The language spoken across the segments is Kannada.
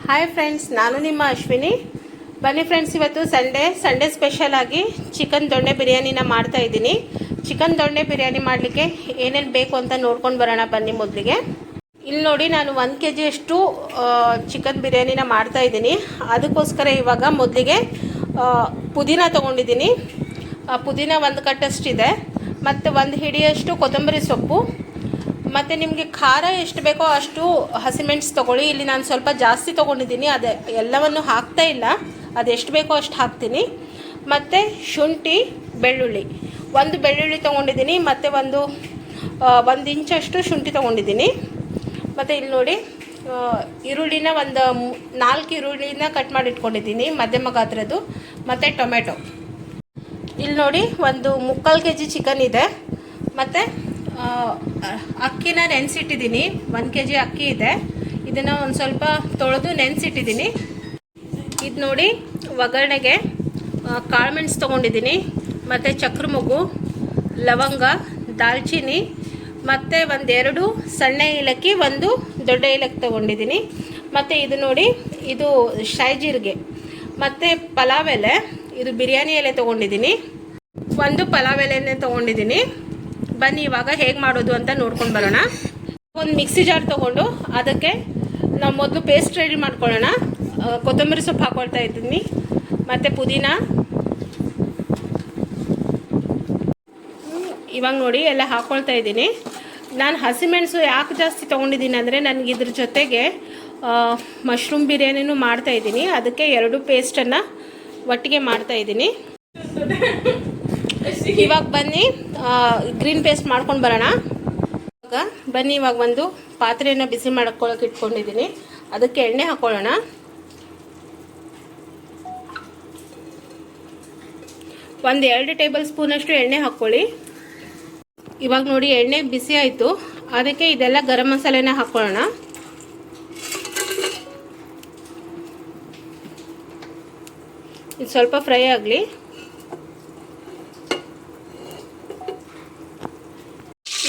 ಹಾಯ್ ಫ್ರೆಂಡ್ಸ್, ನಾನು ನಿಮ್ಮ ಅಶ್ವಿನಿ. ಬನ್ನಿ ಫ್ರೆಂಡ್ಸ್, ಇವತ್ತು ಸಂಡೇ ಸ್ಪೆಷಲ್ ಆಗಿ ಚಿಕನ್ ದೊಣ್ಣೆ ಬಿರಿಯಾನಿನ ಮಾಡ್ತಾ ಇದ್ದೀನಿ. ಚಿಕನ್ ದೊಣ್ಣೆ ಬಿರಿಯಾನಿ ಮಾಡಲಿಕ್ಕೆ ಏನೇನು ಬೇಕು ಅಂತ ನೋಡ್ಕೊಂಡು ಬರೋಣ ಬನ್ನಿ. ಮೊದಲಿಗೆ ಇಲ್ಲಿ ನೋಡಿ, ನಾನು 1 kg ಅಷ್ಟು ಚಿಕನ್ ಬಿರಿಯಾನಿನ ಮಾಡ್ತಾ ಇದ್ದೀನಿ. ಅದಕ್ಕೋಸ್ಕರ ಇವಾಗ ಮೊದಲಿಗೆ ಪುದೀನ ತೊಗೊಂಡಿದ್ದೀನಿ. ಪುದೀನ 1 ಕಟ್ಟಷ್ಟಿದೆ, ಮತ್ತು 1 ಹಿಡಿಯಷ್ಟು ಕೊತ್ತಂಬರಿ ಸೊಪ್ಪು, ಮತ್ತು ನಿಮಗೆ ಖಾರ ಎಷ್ಟು ಬೇಕೋ ಅಷ್ಟು ಹಸಿಮೆಣಸು ತೊಗೊಳ್ಳಿ. ಇಲ್ಲಿ ನಾನು ಸ್ವಲ್ಪ ಜಾಸ್ತಿ ತೊಗೊಂಡಿದ್ದೀನಿ, ಅದು ಎಲ್ಲವನ್ನು ಹಾಕ್ತಾ ಇಲ್ಲ, ಅದು ಎಷ್ಟು ಬೇಕೋ ಅಷ್ಟು ಹಾಕ್ತೀನಿ. ಮತ್ತು ಶುಂಠಿ, ಬೆಳ್ಳುಳ್ಳಿ, 1 ಬೆಳ್ಳುಳ್ಳಿ ತೊಗೊಂಡಿದ್ದೀನಿ, ಮತ್ತು 1 ಇಂಚಷ್ಟು ಶುಂಠಿ ತೊಗೊಂಡಿದ್ದೀನಿ. ಮತ್ತು ಇಲ್ಲಿ ನೋಡಿ, ಈರುಳ್ಳಿನ 4 ಈರುಳ್ಳಿನ ಕಟ್ ಮಾಡಿ ಇಟ್ಕೊಂಡಿದ್ದೀನಿ, ಮಧ್ಯಮ ಗಾತ್ರದ್ದು, ಮತ್ತು ಟೊಮೆಟೊ. ಇಲ್ಲಿ ನೋಡಿ, 1 kg ಚಿಕನ್ ಇದೆ, ಮತ್ತು ಅಕ್ಕಿನ ನೆನೆಸಿಟ್ಟಿದ್ದೀನಿ. 1 kg ಅಕ್ಕಿ ಇದೆ, ಇದನ್ನು ಒಂದು ಸ್ವಲ್ಪ ತೊಳೆದು ನೆನೆಸಿಟ್ಟಿದ್ದೀನಿ. ಇದು ನೋಡಿ, ಒಗ್ಗರಣೆಗೆ ಕಾಳುಮೆಣಸು ತೊಗೊಂಡಿದ್ದೀನಿ, ಮತ್ತು ಚಕ್ರ ಮೊಗ್ಗು, ಲವಂಗ, ದಾಲ್ಚಿನ್ನಿ, ಮತ್ತು 2 ಸಣ್ಣ ಏಲಕ್ಕಿ, 1 ದೊಡ್ಡ ಏಲಕ್ಕಿ ತೊಗೊಂಡಿದ್ದೀನಿ. ಮತ್ತು ಇದು ನೋಡಿ, ಇದು ಶಾಯಿ ಜೀರಿಗೆ, ಮತ್ತು ಪಲಾವ್ ಎಲೆ, ಇದು ಬಿರಿಯಾನಿ ಎಲೆ ತೊಗೊಂಡಿದ್ದೀನಿ, 1 ಪಲಾವ್ ಎಲೆನೇ ತೊಗೊಂಡಿದ್ದೀನಿ. ಬನ್ನಿ ಇವಾಗ ಹೇಗೆ ಮಾಡೋದು ಅಂತ ನೋಡ್ಕೊಂಡು ಬರೋಣ. ಒಂದು ಮಿಕ್ಸಿ ಜಾರ್ ತೊಗೊಂಡು ಅದಕ್ಕೆ ನಾವು ಮೊದಲು ಪೇಸ್ಟ್ ರೆಡಿ ಮಾಡ್ಕೊಳ್ಳೋಣ. ಕೊತ್ತಂಬರಿ ಸೊಪ್ಪು ಹಾಕ್ಕೊಳ್ತಾ ಇದ್ದೀನಿ, ಮತ್ತು ಪುದೀನ. ಇವಾಗ ನೋಡಿ ಎಲ್ಲ ಹಾಕ್ಕೊಳ್ತಾ ಇದ್ದೀನಿ. ನಾನು ಹಸಿಮೆಣಸು ಯಾಕೆ ಜಾಸ್ತಿ ತೊಗೊಂಡಿದ್ದೀನಿ ಅಂದರೆ, ನನಗೆ ಇದ್ರ ಜೊತೆಗೆ ಮಶ್ರೂಮ್ ಬಿರಿಯಾನಿನೂ ಮಾಡ್ತಾಯಿದ್ದೀನಿ, ಅದಕ್ಕೆ 2 ಪೇಸ್ಟನ್ನು ಒಟ್ಟಿಗೆ ಮಾಡ್ತಾಯಿದ್ದೀನಿ. ಇವಾಗ ಬನ್ನಿ ಗ್ರೀನ್ ಪೇಸ್ಟ್ ಮಾಡ್ಕೊಂಡು ಬರೋಣ. ಬನ್ನಿ ಇವಾಗ ಒಂದು ಪಾತ್ರೆಯನ್ನು ಬಿಸಿ ಮಾಡ್ಕೊಳ್ಳೋಕೆ ಇಟ್ಕೊಂಡಿದ್ದೀನಿ, ಅದಕ್ಕೆ ಎಣ್ಣೆ ಹಾಕ್ಕೊಳ್ಳೋಣ. ಒಂದು 2 ಟೇಬಲ್ ಸ್ಪೂನಷ್ಟು ಎಣ್ಣೆ ಹಾಕ್ಕೊಳ್ಳಿ. ಇವಾಗ ನೋಡಿ, ಎಣ್ಣೆ ಬಿಸಿ ಆಯಿತು, ಅದಕ್ಕೆ ಇದೆಲ್ಲ ಗರಂ ಮಸಾಲೆನ ಹಾಕ್ಕೊಳ್ಳೋಣ. ಇದು ಸ್ವಲ್ಪ ಫ್ರೈ ಆಗಲಿ.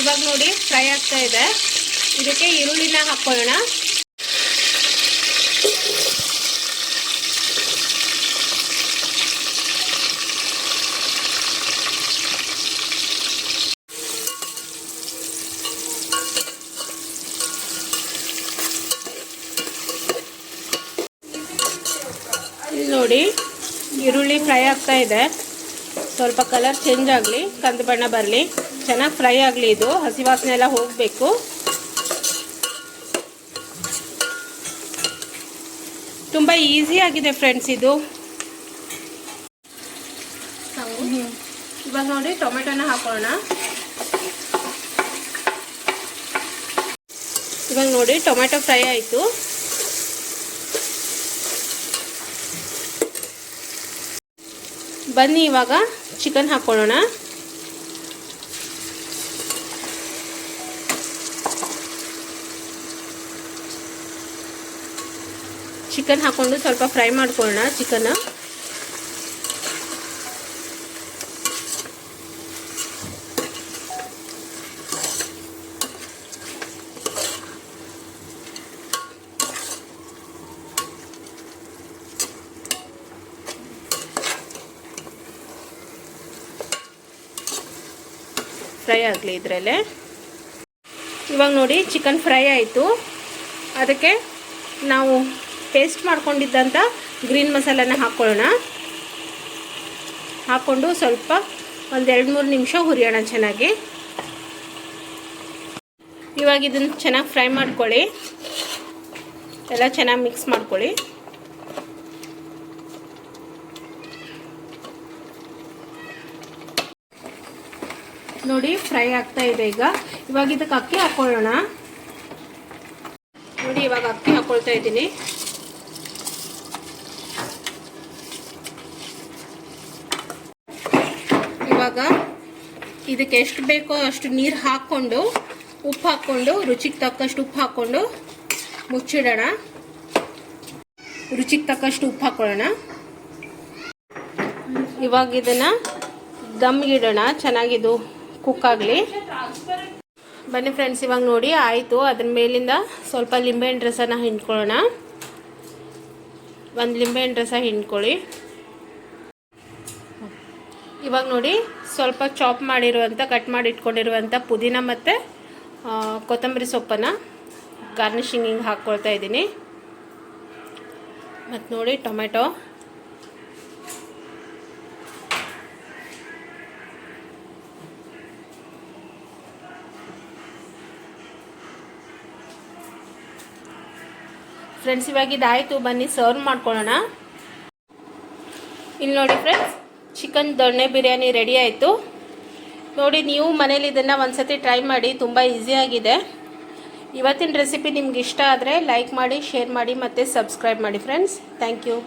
ಇವಾಗ ನೋಡಿ, ಫ್ರೈ ಆಗ್ತಾ ಇದೆ, ಇದಕ್ಕೆ ಈರುಳ್ಳಿನ ಹಾಕ್ಕೊಳ್ಳೋಣ. ಇಲ್ಲಿ ನೋಡಿ, ಈರುಳ್ಳಿ ಫ್ರೈ ಆಗ್ತಾ ಇದೆ, ಸ್ವಲ್ಪ ಕಲರ್ ಚೇಂಜ್ ಆಗಲಿ, ಕಂದು ಬಣ್ಣ ಬರಲಿ, ಚೆನ್ನಾಗಿ ಫ್ರೈ ಆಗಲಿ. ಇದು ಹಸಿ ವಾಸನೆ ಎಲ್ಲ ಹೋಗಬೇಕು. ತುಂಬ ಈಸಿ ಆಗಿದೆ ಫ್ರೆಂಡ್ಸ್ ಇದು. ಇವಾಗ ನೋಡಿ, ಟೊಮೆಟೊನ ಹಾಕೋಣ. ಇವಾಗ ನೋಡಿ, ಟೊಮೆಟೊ ಫ್ರೈ ಆಯಿತು. ಬನ್ನಿ ಇವಾಗ ಚಿಕನ್ ಹಾಕೊಳ್ಳೋಣ. ಚಿಕನ್ ಹಾಕ್ಕೊಂಡು ಸ್ವಲ್ಪ ಫ್ರೈ ಮಾಡ್ಕೊಳ್ಳೋಣ. ಚಿಕನ್ ಫ್ರೈ ಆಗಲಿ ಇದರಲ್ಲೇ. ಇವಾಗ ನೋಡಿ, ಚಿಕನ್ ಫ್ರೈ ಆಯಿತು, ಅದಕ್ಕೆ ನಾವು ಪೇಸ್ಟ್ ಮಾಡ್ಕೊಂಡಿದ್ದಂಥ ಗ್ರೀನ್ ಮಸಾಲನ ಹಾಕ್ಕೊಳ್ಳೋಣ. ಹಾಕ್ಕೊಂಡು ಸ್ವಲ್ಪ 1-2-3 ನಿಮಿಷ ಹುರಿಯೋಣ ಚೆನ್ನಾಗಿ. ಇವಾಗ ಇದನ್ನು ಚೆನ್ನಾಗಿ ಫ್ರೈ ಮಾಡ್ಕೊಳ್ಳಿ, ಎಲ್ಲ ಚೆನ್ನಾಗಿ ಮಿಕ್ಸ್ ಮಾಡ್ಕೊಳ್ಳಿ. ನೋಡಿ, ಫ್ರೈ ಆಗ್ತಾ ಇದೆ ಈಗ. ಇವಾಗ ಇದಕ್ಕೆ ಅಕ್ಕಿ ಹಾಕ್ಕೊಳ್ಳೋಣ. ನೋಡಿ, ಇವಾಗ ಅಕ್ಕಿ ಹಾಕ್ಕೊಳ್ತಾ ಇದ್ದೀನಿ. ಇವಾಗ ಇದಕ್ಕೆ ಎಷ್ಟು ಬೇಕೋ ಅಷ್ಟು ನೀರು ಹಾಕ್ಕೊಂಡು, ಉಪ್ಪು ಹಾಕ್ಕೊಂಡು, ರುಚಿಗೆ ತಕ್ಕಷ್ಟು ಉಪ್ಪು ಹಾಕ್ಕೊಂಡು ಮುಚ್ಚಿಡೋಣ. ರುಚಿಗೆ ತಕ್ಕಷ್ಟು ಉಪ್ಪು ಹಾಕ್ಕೊಳ್ಳೋಣ. ಇವಾಗ ಇದನ್ನು ದಮ್ಗಿಡೋಣ, ಚೆನ್ನಾಗಿದು ಕುಕ್ ಆಗಲಿ. ಬನ್ನಿ ಫ್ರೆಂಡ್ಸ್, ಇವಾಗ ನೋಡಿ ಆಯಿತು. ಅದ್ರ ಮೇಲಿಂದ ಸ್ವಲ್ಪ ಲಿಂಬೆಹಣ್ಣು ರಸನ ಹಿಂಡ್ಕೊಳ್ಳೋಣ. ಒಂದು ಲಿಂಬೆಹಣ್ಣು ರಸ ಹಿಂಡ್ಕೊಳ್ಳಿ. ಇವಾಗ ನೋಡಿ ಸ್ವಲ್ಪ ಚಾಪ್ ಮಾಡಿರುವಂಥ ಕಟ್ ಮಾಡಿ ಇಟ್ಕೊಂಡಿರುವಂಥ ಪುದೀನ ಮತ್ತು ಕೊತ್ತಂಬರಿ ಸೊಪ್ಪನ್ನು ಗಾರ್ನಿಷಿಂಗ್ ಹಿಂಗೆ ಹಾಕ್ಕೊಳ್ತಾ ಇದ್ದೀನಿ. ಮತ್ತು ನೋಡಿ ಟೊಮೆಟೊ, ಫ್ರೆಂಡ್ಸ್ ಇವಾಗ ಇದಾಯಿತು, ಬನ್ನಿ ಸರ್ವ್ ಮಾಡ್ಕೊಳ್ಳೋಣ. ಇಲ್ಲಿ ನೋಡಿ ಫ್ರೆಂಡ್ಸ್, ಚಿಕನ್ ದೊಣ್ಣೆ ಬಿರಿಯಾನಿ ರೆಡಿ ಆಯಿತು. ನೋಡಿ ನೀವು ಮನೇಲಿ ಇದನ್ನು ಒಂದ್ಸತಿ ಟ್ರೈ ಮಾಡಿ, ತುಂಬ ಈಸಿಯಾಗಿದೆ. ಇವತ್ತಿನ ರೆಸಿಪಿ ನಿಮ್ಗೆ ಇಷ್ಟ ಆದರೆ ಲೈಕ್ ಮಾಡಿ, ಶೇರ್ ಮಾಡಿ ಮತ್ತು ಸಬ್ಸ್ಕ್ರೈಬ್ ಮಾಡಿ ಫ್ರೆಂಡ್ಸ್. Thank you.